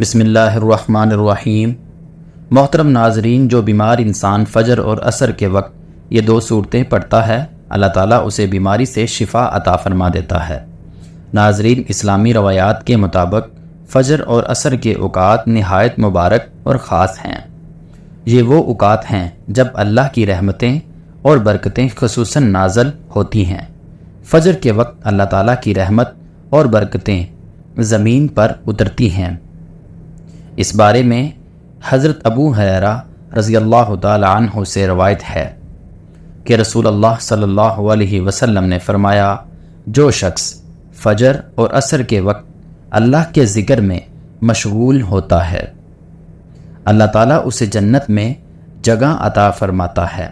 بسم اللہ الرحمن الرحیم۔ محترم ناظرین، جو بیمار انسان فجر اور عصر کے وقت یہ دو صورتیں پڑھتا ہے، اللہ تعالیٰ اسے بیماری سے شفا عطا فرما دیتا ہے۔ ناظرین، اسلامی روایات کے مطابق فجر اور عصر کے اوقات نہایت مبارک اور خاص ہیں۔ یہ وہ اوقات ہیں جب اللہ کی رحمتیں اور برکتیں خصوصاً نازل ہوتی ہیں۔ فجر کے وقت اللہ تعالیٰ کی رحمت اور برکتیں زمین پر اترتی ہیں۔ اس بارے میں حضرت ابو ہریرہ رضی اللہ تعالی عنہ سے روایت ہے کہ رسول اللہ صلی اللہ علیہ وسلم نے فرمایا، جو شخص فجر اور عصر کے وقت اللہ کے ذکر میں مشغول ہوتا ہے، اللہ تعالیٰ اسے جنت میں جگہ عطا فرماتا ہے۔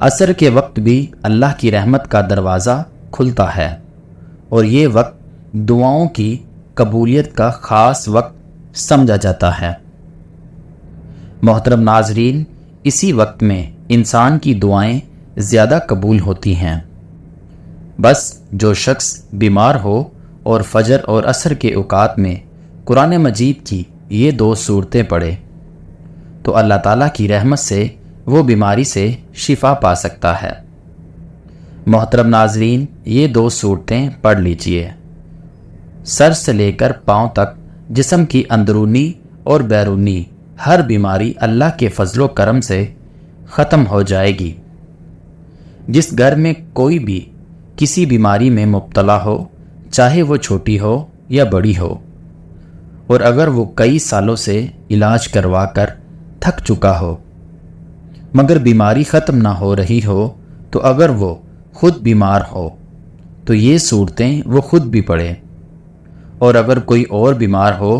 عصر کے وقت بھی اللہ کی رحمت کا دروازہ کھلتا ہے اور یہ وقت دعاؤں کی قبولیت کا خاص وقت سمجھا جاتا ہے۔ محترم ناظرین، اسی وقت میں انسان کی دعائیں زیادہ قبول ہوتی ہیں۔ بس جو شخص بیمار ہو اور فجر اور عصر کے اوقات میں قرآن مجید کی یہ دو صورتیں پڑھے تو اللہ تعالیٰ کی رحمت سے وہ بیماری سے شفا پا سکتا ہے۔ محترم ناظرین، یہ دو صورتیں پڑھ لیجئے۔ سر سے لے کر پاؤں تک جسم کی اندرونی اور بیرونی ہر بیماری اللہ کے فضل و کرم سے ختم ہو جائے گی۔ جس گھر میں کوئی بھی کسی بیماری میں مبتلا ہو، چاہے وہ چھوٹی ہو یا بڑی ہو، اور اگر وہ کئی سالوں سے علاج کروا کر تھک چکا ہو مگر بیماری ختم نہ ہو رہی ہو، تو اگر وہ خود بیمار ہو تو یہ صورتیں وہ خود بھی پڑھے، اور اگر کوئی اور بیمار ہو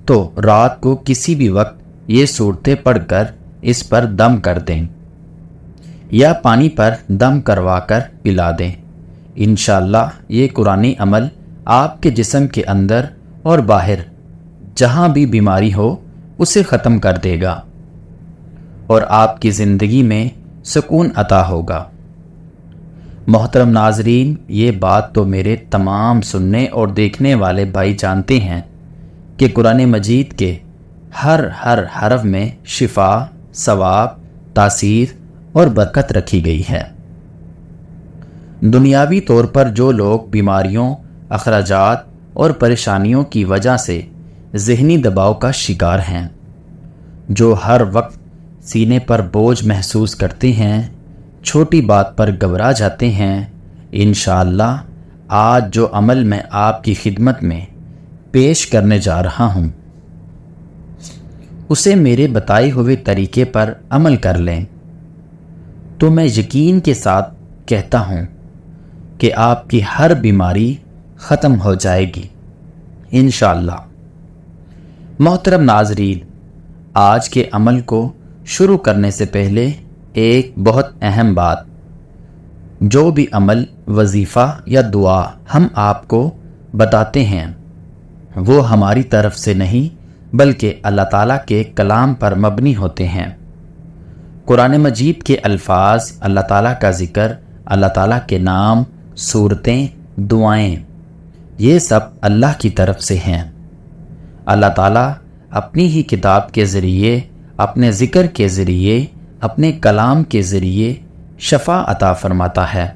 تو رات کو کسی بھی وقت یہ صورتیں پڑھ کر اس پر دم کر دیں یا پانی پر دم کروا کر پلا دیں۔ انشاءاللہ یہ قرآنی عمل آپ کے جسم کے اندر اور باہر جہاں بھی بیماری ہو اسے ختم کر دے گا اور آپ کی زندگی میں سکون عطا ہوگا۔ محترم ناظرین، یہ بات تو میرے تمام سننے اور دیکھنے والے بھائی جانتے ہیں کہ قرآن مجید کے ہر حرف میں شفا، ثواب، تاثیر اور برکت رکھی گئی ہے۔ دنیاوی طور پر جو لوگ بیماریوں، اخراجات اور پریشانیوں کی وجہ سے ذہنی دباؤ کا شکار ہیں، جو ہر وقت سینے پر بوجھ محسوس کرتے ہیں، چھوٹی بات پر گھبرا جاتے ہیں، انشاءاللہ آج جو عمل میں آپ کی خدمت میں پیش کرنے جا رہا ہوں اسے میرے بتائے ہوئے طریقے پر عمل کر لیں تو میں یقین کے ساتھ کہتا ہوں کہ آپ کی ہر بیماری ختم ہو جائے گی انشاءاللہ۔ محترم ناظرین، آج کے عمل کو شروع کرنے سے پہلے ایک بہت اہم بات، جو بھی عمل، وظیفہ یا دعا ہم آپ کو بتاتے ہیں وہ ہماری طرف سے نہیں بلکہ اللہ تعالیٰ کے کلام پر مبنی ہوتے ہیں۔ قرآن مجید کے الفاظ، اللہ تعالیٰ کا ذکر، اللہ تعالیٰ کے نام، صورتیں، دعائیں، یہ سب اللہ کی طرف سے ہیں۔ اللہ تعالیٰ اپنی ہی کتاب کے ذریعے، اپنے ذکر کے ذریعے، اپنے کلام کے ذریعے شفا عطا فرماتا ہے۔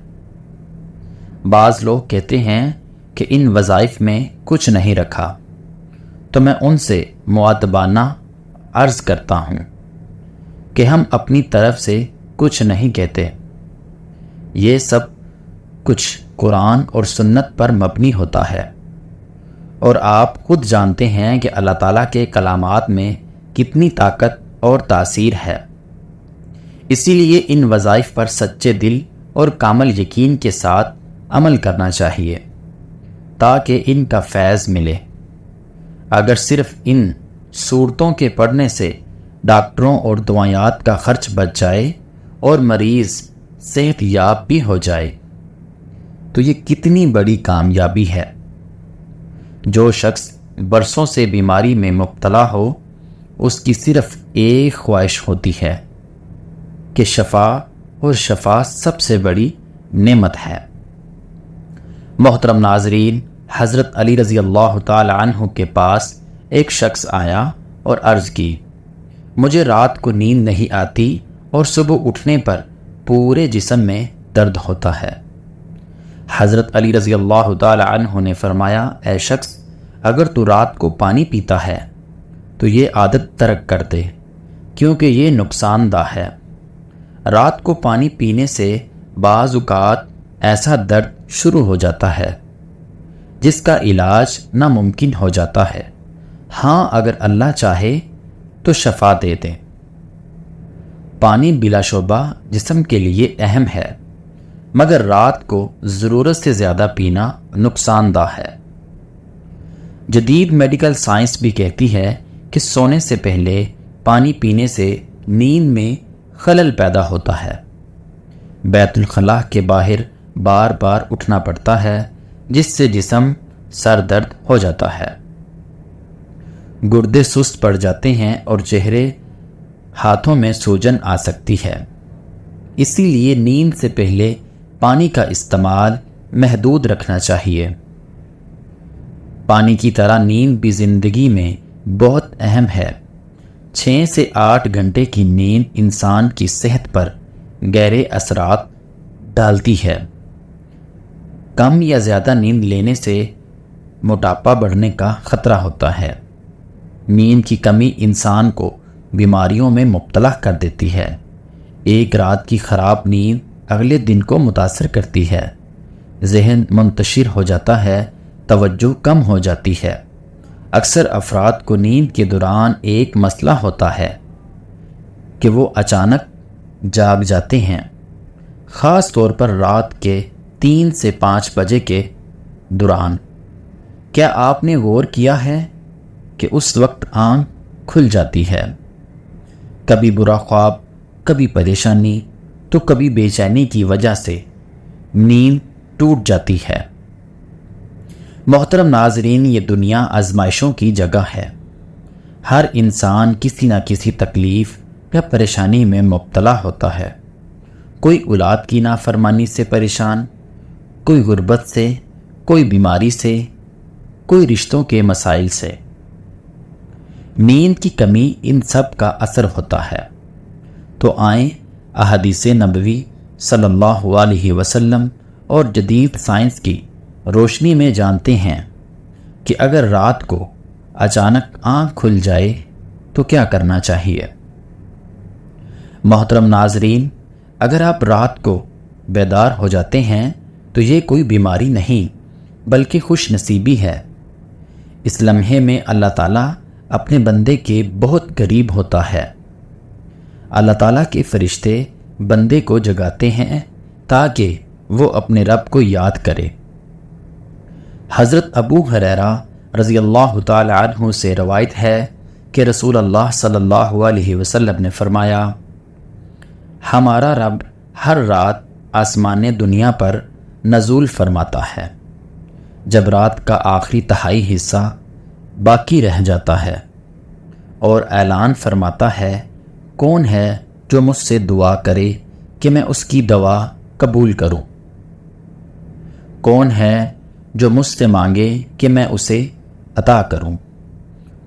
بعض لوگ کہتے ہیں کہ ان وظائف میں کچھ نہیں رکھا، تو میں ان سے مؤدبانہ عرض کرتا ہوں کہ ہم اپنی طرف سے کچھ نہیں کہتے، یہ سب کچھ قرآن اور سنت پر مبنی ہوتا ہے، اور آپ خود جانتے ہیں کہ اللہ تعالیٰ کے کلامات میں کتنی طاقت اور تاثیر ہے۔ اسی لیے ان وظائف پر سچے دل اور کامل یقین کے ساتھ عمل کرنا چاہیے تاکہ ان کا فیض ملے۔ اگر صرف ان صورتوں کے پڑھنے سے ڈاکٹروں اور دوائیات کا خرچ بچ جائے اور مریض صحت یاب بھی ہو جائے تو یہ کتنی بڑی کامیابی ہے۔ جو شخص برسوں سے بیماری میں مبتلا ہو، اس کی صرف ایک خواہش ہوتی ہے کہ شفا، اور شفا سب سے بڑی نعمت ہے۔ محترم ناظرین، حضرت علی رضی اللہ تعالی عنہ کے پاس ایک شخص آیا اور عرض کی، مجھے رات کو نیند نہیں آتی اور صبح اٹھنے پر پورے جسم میں درد ہوتا ہے۔ حضرت علی رضی اللہ تعالی عنہ نے فرمایا، اے شخص، اگر تو رات کو پانی پیتا ہے تو یہ عادت ترک کر دے، کیونکہ یہ نقصان دہ ہے۔ رات کو پانی پینے سے بعض اوقات ایسا درد شروع ہو جاتا ہے جس کا علاج ناممکن ہو جاتا ہے۔ ہاں، اگر اللہ چاہے تو شفا دے دے۔ پانی بلا شبہ جسم کے لیے اہم ہے، مگر رات کو ضرورت سے زیادہ پینا نقصان دہ ہے۔ جدید میڈیکل سائنس بھی کہتی ہے کہ سونے سے پہلے پانی پینے سے نیند میں خلل پیدا ہوتا ہے۔ بیت الخلاء کے باہر بار بار اٹھنا پڑتا ہے، جس سے جسم سر درد ہو جاتا ہے، گردے سست پڑ جاتے ہیں اور چہرے ہاتھوں میں سوجن آ سکتی ہے۔ اسی لیے نیند سے پہلے پانی کا استعمال محدود رکھنا چاہیے۔ پانی کی طرح نیند بھی زندگی میں بہت اہم ہے۔ 6 سے 8 گھنٹے کی نیند انسان کی صحت پر گہرے اثرات ڈالتی ہے۔ کم یا زیادہ نیند لینے سے موٹاپا بڑھنے کا خطرہ ہوتا ہے۔ نیند کی کمی انسان کو بیماریوں میں مبتلا کر دیتی ہے۔ ایک رات کی خراب نیند اگلے دن کو متاثر کرتی ہے، ذہن منتشر ہو جاتا ہے، توجہ کم ہو جاتی ہے۔ اکثر افراد کو نیند کے دوران ایک مسئلہ ہوتا ہے کہ وہ اچانک جاگ جاتے ہیں، خاص طور پر رات کے 3 سے 5 بجے کے دوران۔ کیا آپ نے غور کیا ہے کہ اس وقت آنکھ کھل جاتی ہے؟ کبھی برا خواب، کبھی پریشانی تو کبھی بے چینی کی وجہ سے نیند ٹوٹ جاتی ہے۔ محترم ناظرین، یہ دنیا آزمائشوں کی جگہ ہے۔ ہر انسان کسی نہ کسی تکلیف یا پریشانی میں مبتلا ہوتا ہے۔ کوئی اولاد کی نافرمانی سے پریشان، کوئی غربت سے، کوئی بیماری سے، کوئی رشتوں کے مسائل سے۔ نیند کی کمی ان سب کا اثر ہوتا ہے۔ تو آئیں احادیث نبوی صلی اللہ علیہ وسلم اور جدید سائنس کی روشنی میں جانتے ہیں کہ اگر رات کو اچانک آنکھ کھل جائے تو کیا کرنا چاہیے۔ محترم ناظرین، اگر آپ رات کو بیدار ہو جاتے ہیں تو یہ کوئی بیماری نہیں بلکہ خوش نصیبی ہے۔ اس لمحے میں اللہ تعالیٰ اپنے بندے کے بہت قریب ہوتا ہے۔ اللہ تعالیٰ کے فرشتے بندے کو جگاتے ہیں تاکہ وہ اپنے رب کو یاد کرے۔ حضرت ابو ہریرہ رضی اللہ تعالی عنہ سے روایت ہے کہ رسول اللہ صلی اللہ علیہ وسلم نے فرمایا، ہمارا رب ہر رات آسمان دنیا پر نزول فرماتا ہے جب رات کا آخری تہائی حصہ باقی رہ جاتا ہے، اور اعلان فرماتا ہے، کون ہے جو مجھ سے دعا کرے کہ میں اس کی دعا قبول کروں؟ کون ہے جو مجھ سے مانگے کہ میں اسے عطا کروں؟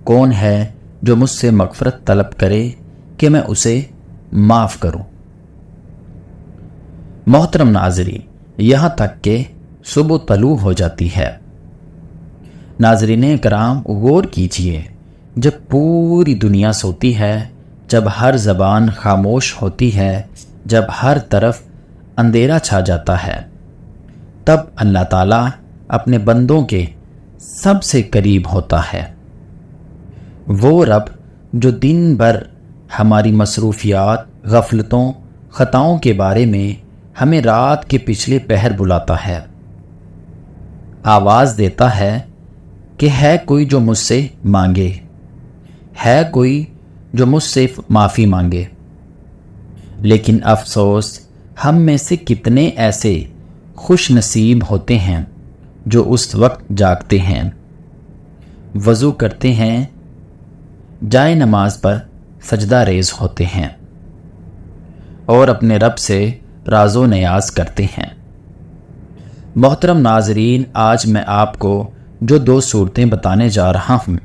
کون ہے جو مجھ سے مغفرت طلب کرے کہ میں اسے معاف کروں؟ محترم ناظرین، یہاں تک کہ صبح طلوع ہو جاتی ہے۔ ناظرین کرام، غور کیجئے، جب پوری دنیا سوتی ہے، جب ہر زبان خاموش ہوتی ہے، جب ہر طرف اندھیرا چھا جاتا ہے، تب اللہ تعالیٰ اپنے بندوں کے سب سے قریب ہوتا ہے۔ وہ رب جو دن بھر ہماری مصروفیات، غفلتوں، خطاؤں کے بارے میں ہمیں رات کے پچھلے پہر بلاتا ہے، آواز دیتا ہے کہ ہے کوئی جو مجھ سے مانگے، ہے کوئی جو مجھ سے معافی مانگے۔ لیکن افسوس، ہم میں سے کتنے ایسے خوش نصیب ہوتے ہیں جو اس وقت جاگتے ہیں، وضو کرتے ہیں، جائے نماز پر سجدہ ریز ہوتے ہیں اور اپنے رب سے راز و نیاز کرتے ہیں۔ محترم ناظرین، آج میں آپ کو جو 2 صورتیں بتانے جا رہا ہوں،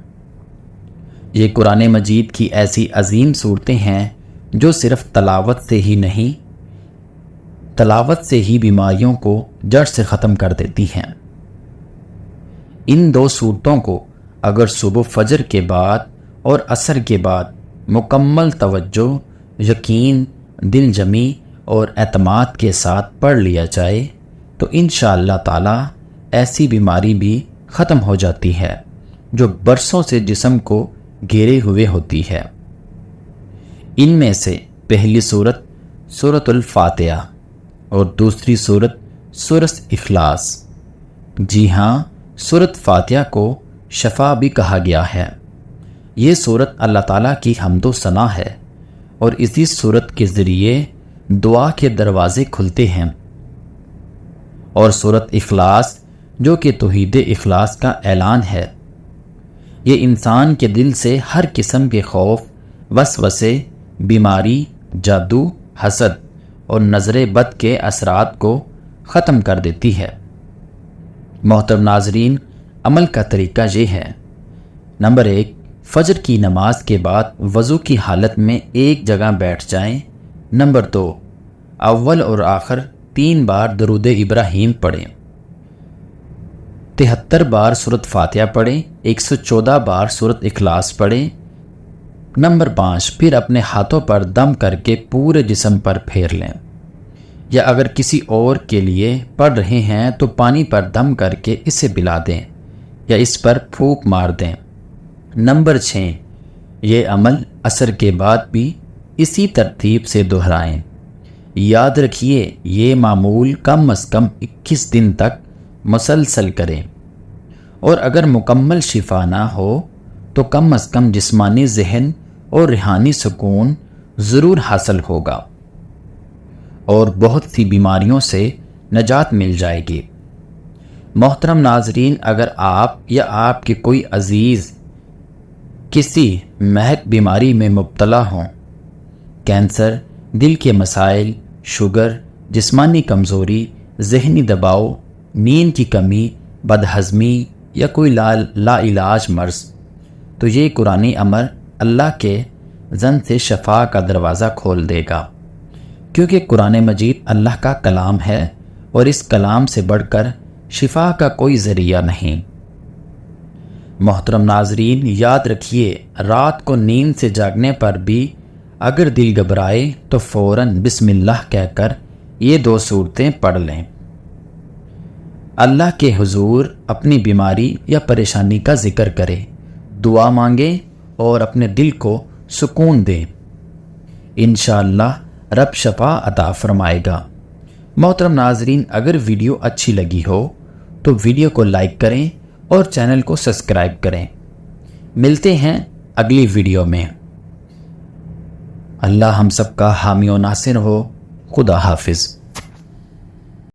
یہ قرآن مجید کی ایسی عظیم صورتیں ہیں جو صرف تلاوت سے ہی نہیں، تلاوت سے ہی بیماریوں کو جڑ سے ختم کر دیتی ہیں۔ ان 2 صورتوں کو اگر صبح فجر کے بعد اور عصر کے بعد مکمل توجہ، یقین، دل جمی اور اعتماد کے ساتھ پڑھ لیا جائے تو انشاءاللہ تعالی ایسی بیماری بھی ختم ہو جاتی ہے جو برسوں سے جسم کو گھیرے ہوئے ہوتی ہے۔ ان میں سے پہلی صورت سورۃ الفاتحہ اور دوسری صورت سورۃ اخلاص۔ جی ہاں، سورۃ فاتحہ کو شفا بھی کہا گیا ہے۔ یہ سورت اللہ تعالیٰ کی حمد و ثنا ہے اور اسی سورت کے ذریعے دعا کے دروازے کھلتے ہیں۔ اور سورۃ اخلاص جو کہ توحید اخلاص کا اعلان ہے، یہ انسان کے دل سے ہر قسم کے خوف، وسوسے، بیماری، جادو، حسد اور نظر بد کے اثرات کو ختم کر دیتی ہے۔ محترم ناظرین، عمل کا طریقہ یہ ہے۔ نمبر 1، فجر کی نماز کے بعد وضو کی حالت میں ایک جگہ بیٹھ جائیں۔ نمبر 2، اول اور آخر 3 بار درود ابراہیم پڑھیں، 73 بار سورۃ فاتحہ پڑھیں، 114 بار سورۃ اخلاص پڑھیں۔ نمبر 5، پھر اپنے ہاتھوں پر دم کر کے پورے جسم پر پھیر لیں، یا اگر کسی اور کے لیے پڑھ رہے ہیں تو پانی پر دم کر کے اسے پلا دیں یا اس پر پھونک مار دیں۔ نمبر 6، یہ عمل عصر کے بعد بھی اسی ترتیب سے دہرائیں۔ یاد رکھیے، یہ معمول کم از کم 21 دن تک مسلسل کریں، اور اگر مکمل شفا نہ ہو تو کم از کم جسمانی، ذہن اور روحانی سکون ضرور حاصل ہوگا اور بہت سی بیماریوں سے نجات مل جائے گی۔ محترم ناظرین، اگر آپ یا آپ کے کوئی عزیز کسی مہک بیماری میں مبتلا ہوں، کینسر، دل کے مسائل، شوگر، جسمانی کمزوری، ذہنی دباؤ، نیند کی کمی، بدہضمی یا کوئی لا علاج مرض، تو یہ قرآنی عمل اللہ کے ذن سے شفا کا دروازہ کھول دے گا، کیونکہ قرآن مجید اللہ کا کلام ہے اور اس کلام سے بڑھ کر شفا کا کوئی ذریعہ نہیں۔ محترم ناظرین، یاد رکھیے، رات کو نیند سے جاگنے پر بھی اگر دل گھبرائے تو فوراً بسم اللہ کہہ کر یہ 2 صورتیں پڑھ لیں۔ اللہ کے حضور اپنی بیماری یا پریشانی کا ذکر کرے، دعا مانگے اور اپنے دل کو سکون دیں۔ انشاءاللہ رب شفا عطا فرمائے گا۔ محترم ناظرین، اگر ویڈیو اچھی لگی ہو تو ویڈیو کو لائک کریں اور چینل کو سبسکرائب کریں۔ ملتے ہیں اگلی ویڈیو میں۔ اللہ ہم سب کا حامی و ناصر ہو۔ خدا حافظ۔